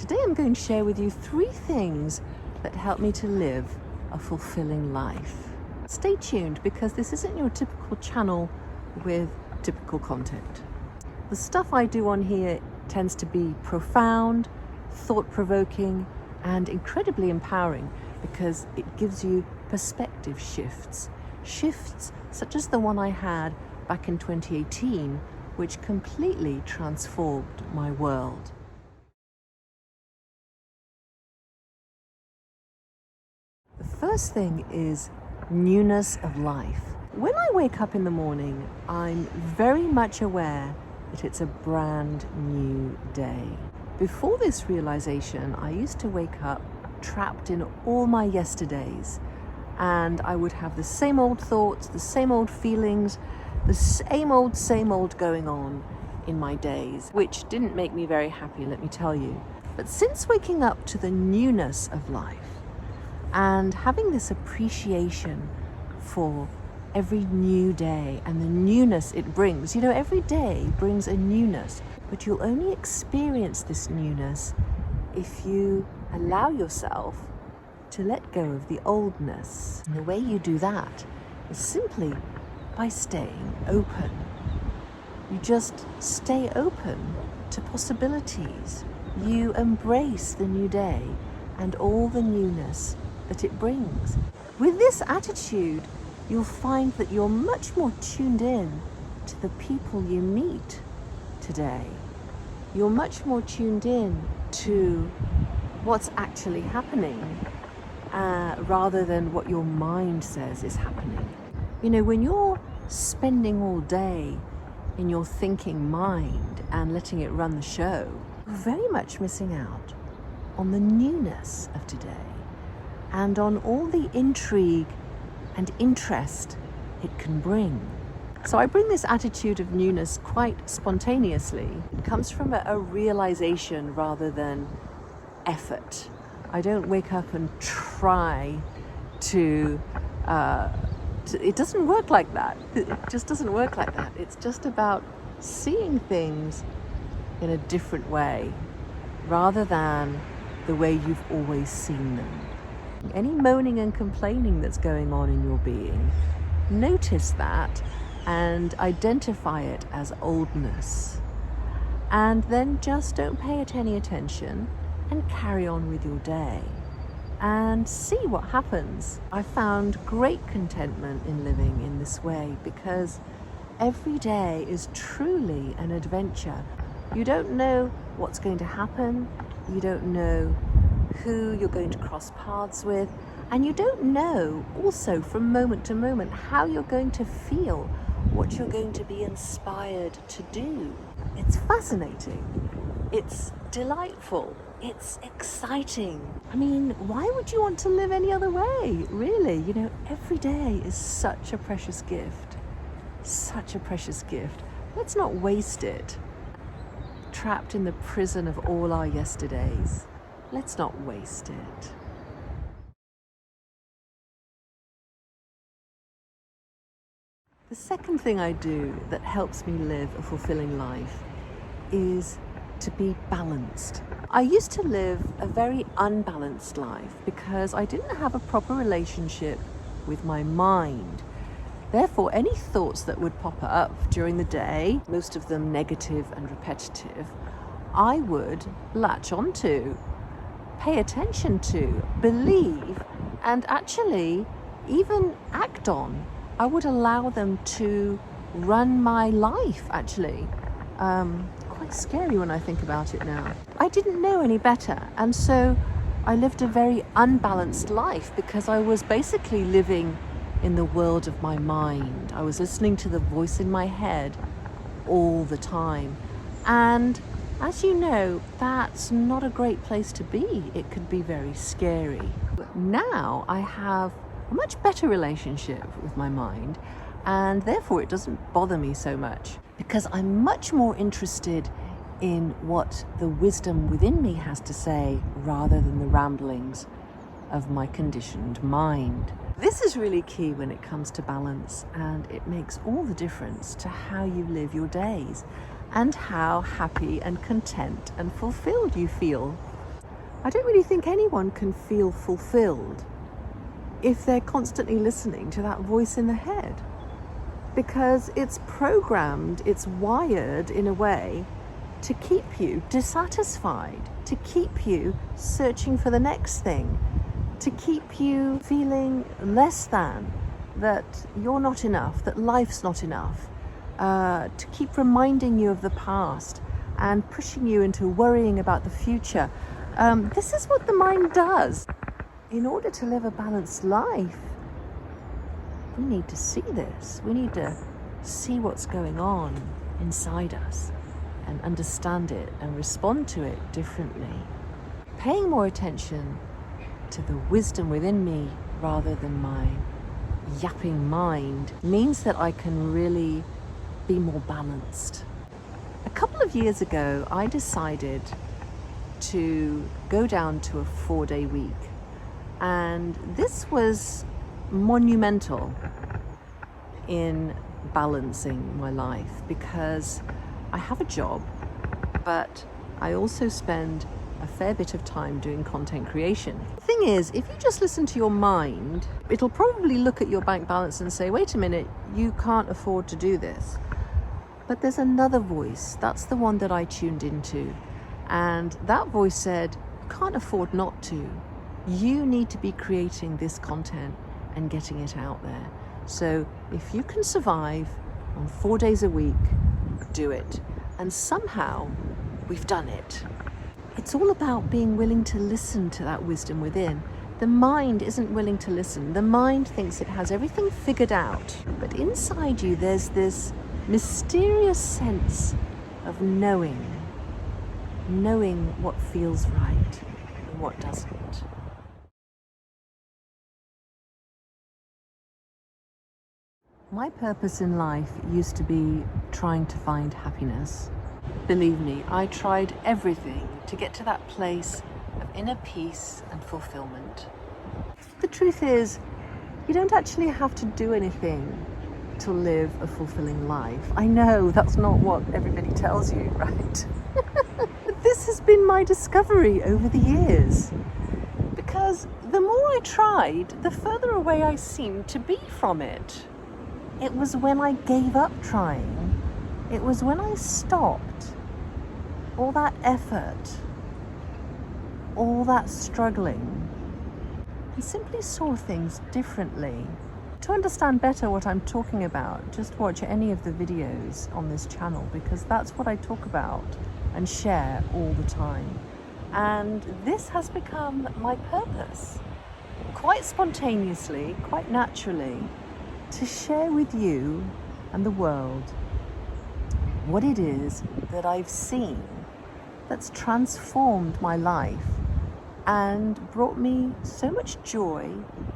Today I'm going to share with you 3 things that help me to live a fulfilling life. Stay tuned because this isn't your typical channel with typical content. The stuff I do on here tends to be profound, thought-provoking, and incredibly empowering because it gives you perspective shifts. Shifts such as the one I had back in 2018, which completely transformed my world. The first thing is newness of life. When I wake up in the morning, I'm very much aware that it's a brand new day. Before this realization, I used to wake up trapped in all my yesterdays, and I would have the same old thoughts, the same old feelings, the same old going on in my days, which didn't make me very happy, let me tell you. But since waking up to the newness of life and having this appreciation for every new day and the newness it brings, every day brings a newness, but you'll only experience this newness if you allow yourself to let go of the oldness. And the way you do that is simply by staying open. You just stay open to possibilities. You embrace the new day and all the newness that it brings. With this attitude, you'll find that you're much more tuned in to the people you meet today. You're much more tuned in to what's actually happening rather than what your mind says is happening. When you're spending all day in your thinking mind and letting it run the show, you're very much missing out on the newness of today and on all the intrigue and interest it can bring. So I bring this attitude of newness quite spontaneously. It comes from a realization rather than effort. I don't wake up and try to, it doesn't work like that. It just doesn't work like that. It's just about seeing things in a different way rather than the way you've always seen them. Any moaning and complaining that's going on in your being, notice that and identify it as oldness. And then just don't pay it any attention and carry on with your day and see what happens. I found great contentment in living in this way because every day is truly an adventure. You don't know what's going to happen, you don't know who you're going to cross paths with, and you don't know also from moment to moment how you're going to feel, what you're going to be inspired to do. It's fascinating, it's delightful, it's exciting. Why would you want to live any other way, really? Every day is such a precious gift, such a precious gift. Let's not waste it, trapped in the prison of all our yesterdays. Let's not waste it. The second thing I do that helps me live a fulfilling life is to be balanced. I used to live a very unbalanced life because I didn't have a proper relationship with my mind. Therefore, any thoughts that would pop up during the day, most of them negative and repetitive, I would latch onto, pay attention to, believe, and actually even act on. I would allow them to run my life, actually. Quite scary when I think about it now. I didn't know any better, and so I lived a very unbalanced life because I was basically living in the world of my mind. I was listening to the voice in my head all the time. And as you know, that's not a great place to be. It could be very scary. But now I have a much better relationship with my mind, and therefore it doesn't bother me so much because I'm much more interested in what the wisdom within me has to say rather than the ramblings of my conditioned mind. This is really key when it comes to balance, and it makes all the difference to how you live your days and how happy and content and fulfilled you feel. I don't really think anyone can feel fulfilled if they're constantly listening to that voice in the head, because it's programmed, it's wired in a way to keep you dissatisfied, to keep you searching for the next thing, to keep you feeling less than, that you're not enough, that life's not enough, to keep reminding you of the past and pushing you into worrying about the future. This is what the mind does. In order to live a balanced life, we need to see this. We need to see what's going on inside us and understand it and respond to it differently. Paying more attention to the wisdom within me rather than my yapping mind means that I can really be more balanced. A couple of years ago, I decided to go down to a 4-day week. And this was monumental in balancing my life, because I have a job, but I also spend a fair bit of time doing content creation. The thing is, if you just listen to your mind, it'll probably look at your bank balance and say, wait a minute, you can't afford to do this. But there's another voice, that's the one that I tuned into. And that voice said, you can't afford not to. You need to be creating this content and getting it out there. So if you can survive on 4 days a week, do it. And somehow we've done it. It's all about being willing to listen to that wisdom within. The mind isn't willing to listen. The mind thinks it has everything figured out. But inside you, there's this mysterious sense of knowing what feels right and what doesn't. My purpose in life used to be trying to find happiness. Believe me, I tried everything to get to that place of inner peace and fulfillment. The truth is, you don't actually have to do anything to live a fulfilling life. I know that's not what everybody tells you, right? But this has been my discovery over the years. Because the more I tried, the further away I seemed to be from it. It was when I gave up trying, it was when I stopped, all that effort, all that struggling, and simply saw things differently. To understand better what I'm talking about, just watch any of the videos on this channel, because that's what I talk about and share all the time. And this has become my purpose, quite spontaneously, quite naturally, to share with you and the world what it is that I've seen that's transformed my life and brought me so much joy,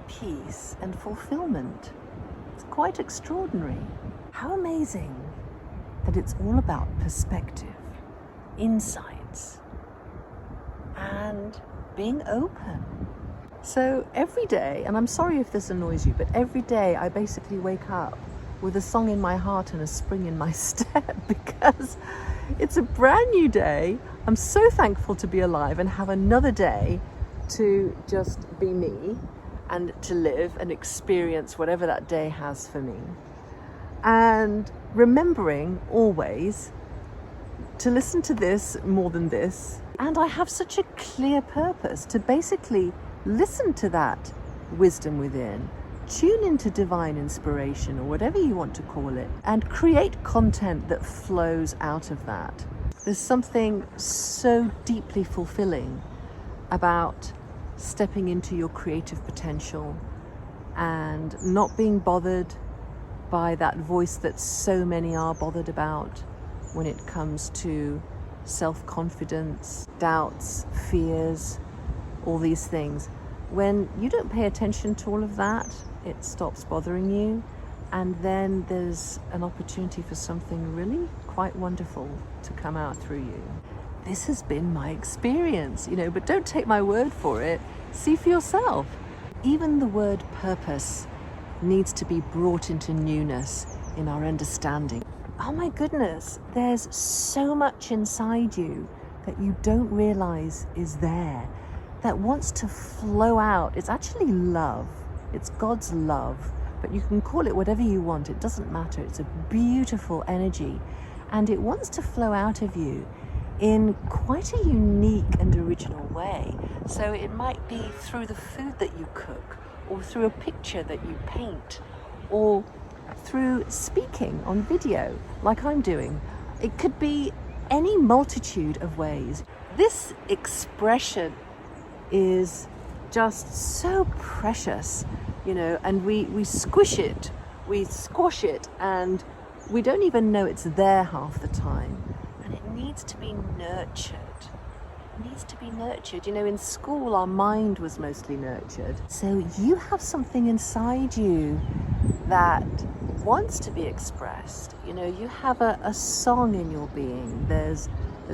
peace, and fulfillment. It's quite extraordinary. How amazing that it's all about perspective, insights, and being open. So every day, and I'm sorry if this annoys you, but every day I basically wake up with a song in my heart and a spring in my step, because it's a brand new day. I'm so thankful to be alive and have another day to just be me and to live and experience whatever that day has for me. And remembering always to listen to this more than this. And I have such a clear purpose to basically listen to that wisdom within, tune into divine inspiration or whatever you want to call it, and create content that flows out of that. There's something so deeply fulfilling about stepping into your creative potential and not being bothered by that voice that so many are bothered about when it comes to self-confidence, doubts, fears, all these things. When you don't pay attention to all of that, it stops bothering you, and then there's an opportunity for something really quite wonderful to come out through you. This has been my experience, but don't take my word for it. See for yourself. Even the word purpose needs to be brought into newness in our understanding. Oh my goodness, there's so much inside you that you don't realize is there. that wants to flow out. It's actually love. It's God's love, but you can call it whatever you want. It doesn't matter. It's a beautiful energy, and it wants to flow out of you in quite a unique and original way. So it might be through the food that you cook, or through a picture that you paint, or through speaking on video like I'm doing. It could be any multitude of ways. This expression is just so precious, and we squish it, we squash it, and we don't even know it's there half the time. And it needs to be nurtured. It needs to be nurtured. In school, our mind was mostly nurtured. So you have something inside you that wants to be expressed. You have a song in your being. There's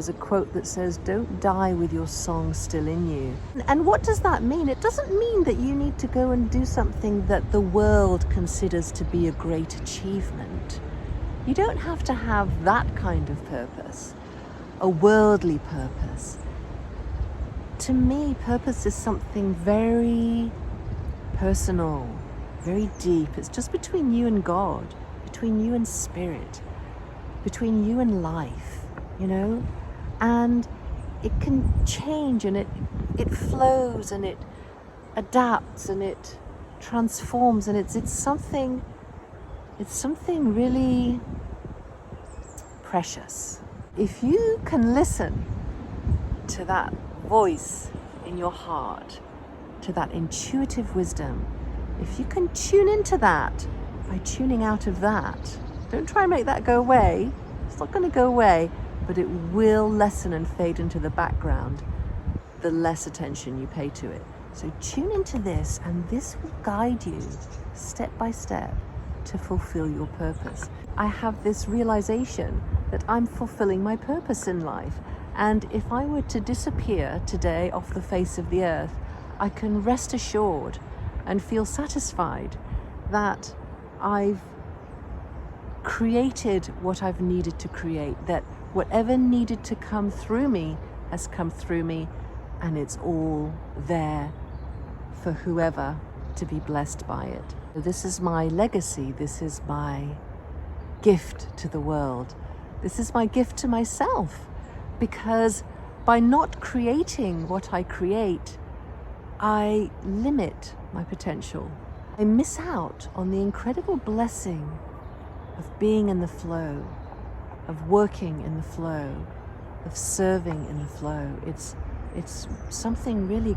a quote that says, "Don't die with your song still in you." And what does that mean? It doesn't mean that you need to go and do something that the world considers to be a great achievement. You don't have to have that kind of purpose, a worldly purpose. To me, purpose is something very personal, very deep. It's just between you and God, between you and spirit, between you and life, and it can change, and it flows, and it adapts, and it transforms, and it's something really precious. If you can listen to that voice in your heart, to that intuitive wisdom, if you can tune into that by tuning out of that, don't try and make that go away. It's not going to go away, but it will lessen and fade into the background the less attention you pay to it. So tune into this, and this will guide you step by step to fulfill your purpose. I have this realization that I'm fulfilling my purpose in life, and if I were to disappear today off the face of the earth, I can rest assured and feel satisfied that I've created what I've needed to create, that whatever needed to come through me has come through me, and it's all there for whoever to be blessed by it. This is my legacy. This is my gift to the world. This is my gift to myself, because by not creating what I create, I limit my potential. I miss out on the incredible blessing of being in the flow, of working in the flow, of serving in the flow. It's something really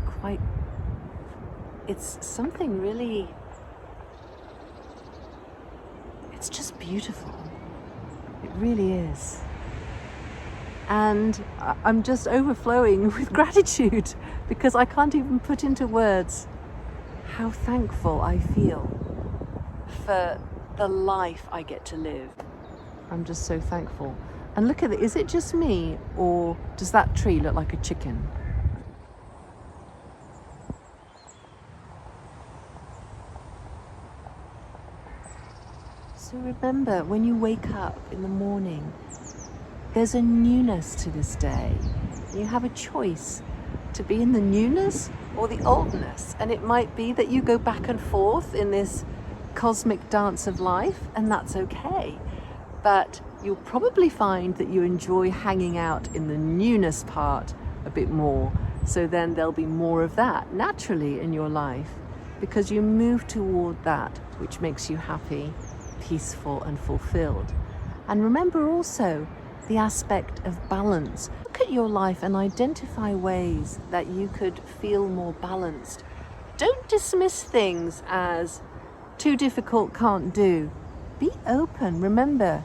it's just beautiful. It really is. And I'm just overflowing with gratitude, because I can't even put into words how thankful I feel for the life I get to live. I'm just so thankful. And look at it. Is it just me, or does that tree look like a chicken? So remember, when you wake up in the morning, there's a newness to this day. You have a choice to be in the newness or the oldness. And it might be that you go back and forth in this cosmic dance of life, and that's okay. But you'll probably find that you enjoy hanging out in the newness part a bit more. So then there'll be more of that naturally in your life, because you move toward that which makes you happy, peaceful, and fulfilled. And remember also the aspect of balance. Look at your life and identify ways that you could feel more balanced. Don't dismiss things as too difficult, can't do. Be open. Remember,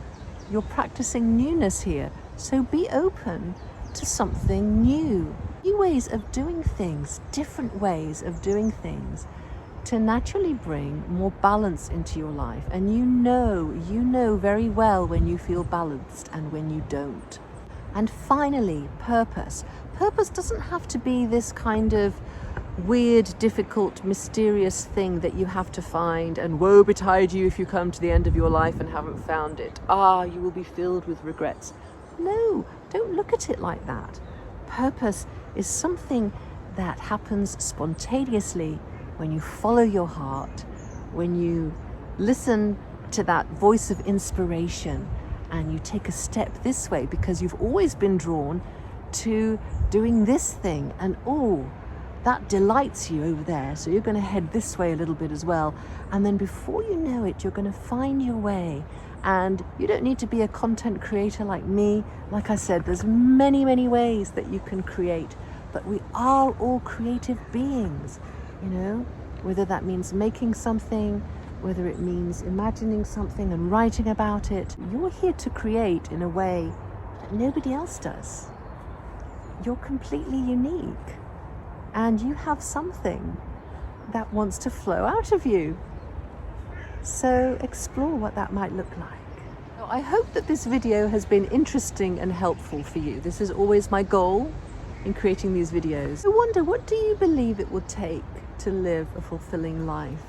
you're practicing newness here, so be open to something new. New ways of doing things, different ways of doing things, to naturally bring more balance into your life. And you know very well when you feel balanced and when you don't. And finally, purpose. Purpose doesn't have to be this kind of weird, difficult, mysterious thing that you have to find, and woe betide you if you come to the end of your life and haven't found it. You will be filled with regrets. No, don't look at it like that. Purpose is something that happens spontaneously when you follow your heart, when you listen to that voice of inspiration and you take a step this way because you've always been drawn to doing this thing, and that delights you over there, so you're going to head this way a little bit as well, and then before you know it, you're going to find your way. And you don't need to be a content creator like me. Like I said, there's many ways that you can create, but we are all creative beings, whether that means making something, whether it means imagining something and writing about it. You're here to create in a way that nobody else does. You're completely unique, and you have something that wants to flow out of you. So explore what that might look like. I hope that this video has been interesting and helpful for you. This is always my goal in creating these videos. I wonder, what do you believe it will take to live a fulfilling life?